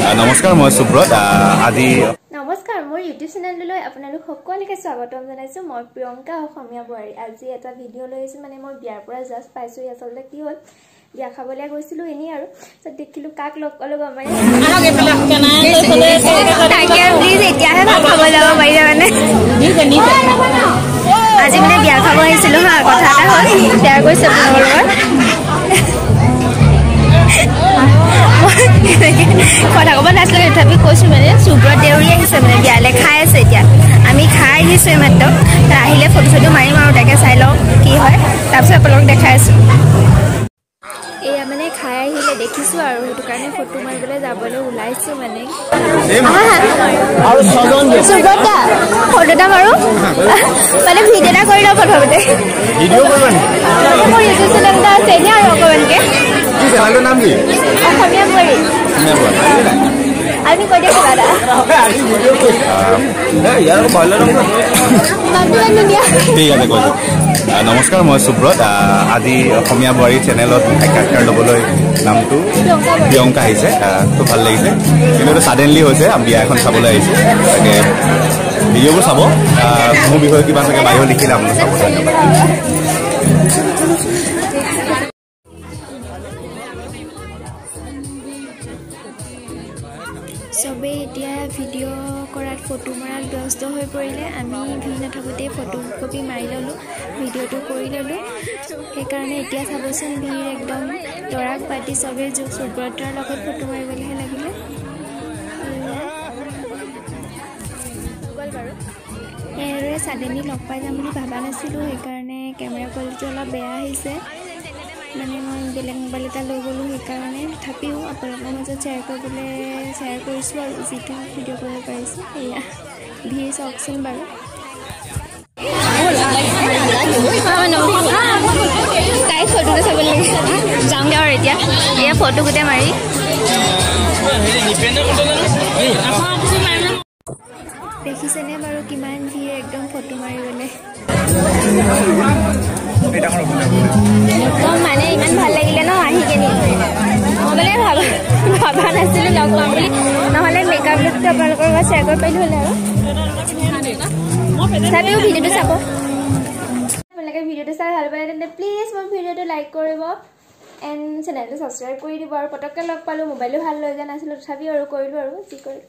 নমস্কাৰ মই সুব্ৰত আজি নমস্কাৰ মোৰ ইউটিউব চেনেললৈ আপোনালোক সকলোকে স্বাগতম জনাইছো মই প্ৰিয়ংকা অসমীয়া বোৱাৰী আজি এটা ভিডিঅ' লৈ আহিছো মানে মই বিয়াৰ পৰা জাস্ট পাইছো আচলতে কি হ'ল বিয়া খাবলৈ গৈছিলো এনি আৰু তো দেখিলো কাক লগ পালো গম পাই তাকে প্লিজ এতিয়াহে ভাত খাব যাব পাৰিবা মানে আজি মানে বিয়া খাব আহিছিলো হা কথা এটা হ'ল শ্বেয়াৰ কৰিছো আপোনালোকৰ লগত কথা কব নাছিলে তথাপি কৈছো মানে সুব্ৰত দেউৰী আহিছে মানে বিয়ালে খাই আছে এতিয়া আমি খাই আহিছো মাত্ৰ আহিলে ফটো ফটো মাৰিম আৰু তাকে চাই লওঁ কি হয় তাৰপিছত আপোনালোকক দেখাই আছো এয়া মানে খাই আহিলে দেখিছো আৰু সেইটো কাৰণে ফটো মাৰিবলৈ যাবলৈ ওলাইছো মানে সুব্ৰত দা ফটো এটা মাৰো মানে ভিডিঅ' এটা কৰি লওঁ প্ৰথমতে ভিডিঅ' কৰিবা নেকি মোৰ ইউটিউব চেনেল এটা আছে এনে আৰু অকণমানকে কি চেনেলটোৰ নাম কি অসমীয়া বোৱাৰী আমি কৈ দিওঁ কিবা এটা ঠিক আছে কৈছো নমস্কাৰ মই সুব্ৰত আজি অসমীয়া বোৱাৰী চেনেলত সাক্ষাৎকাৰ ল'বলৈ নামটো প্ৰিয়ংকা আহিছে খুব ভাল লাগিছে কিন্তু এইটো ছাডেনলি হৈছে বিয়া এখন চাবলৈ আহিছোঁ তাকে ভিডিঅ'বোৰ চাব মোৰ বিষয়ে কিবা চাগে বাহিৰত লিখিলে আপোনালোকে চাব চাগে চবে এতিয়া ভিডিঅ' কৰাত ফটো মৰাত ব্যস্ত হৈ পৰিলে আমি ভিৰ নাথাকোঁতেই ফটো কপি মাৰি ল'লোঁ ভিডিঅ'টো কৰি ল'লোঁ সেইকাৰণে এতিয়া চাবচোন ভিৰ একদম দৰাক পাতি চবেই সুব্ৰতৰ লগত ফটো মাৰিবলৈহে লাগিলে এনেদৰে ছাডেনলি লগ পাই যাম বুলি ভবা নাছিলোঁ সেইকাৰণে কেমেৰা কোৱালিটি অলপ বেয়া আহিছে মানে মই বেলেগ মোবাইল এটা লৈ গ'লোঁ সেইকাৰণে তথাপিও আপোনালোকৰ মাজত শ্বেয়াৰ কৰিছোঁ আৰু যিটো ভিডিঅ' কৰিব পাৰিছোঁ এয়া ভিৰ চাওকচোন বাৰু তাইক ফটোটো চাব লাগে যাওঁগৈ আৰু এতিয়া এয়া ফটো গোটেই মাৰি দেখিছেনে বাৰু কিমান ভিৰ একদম ফটো মাৰিবলৈ মানে ইমান ভাল লাগিলে ন আহি কিনি মই মানে ভবা নাছিলোঁ লগ পাম বুলি নহ'লে মেকআপ লুকটো আপোনালোকৰ লগত শ্বেয়াৰ কৰিব পাৰিলোঁ হ'লে আৰু তথাপিও ভিডিঅ'টো চাব আপোনালোকে ভিডিঅ'টো চাই ভাল পালে তেন্তে প্লিজ মোৰ ভিডিঅ'টো লাইক কৰিব এণ্ড চেনেলটো ছাবস্ক্ৰাইব কৰি দিব আৰু পটককৈ লগ পালোঁ মোবাইলো ভাল লৈ যোৱা নাছিলোঁ তথাপিও আৰু কৰিলোঁ আৰু যি কৰিলোঁ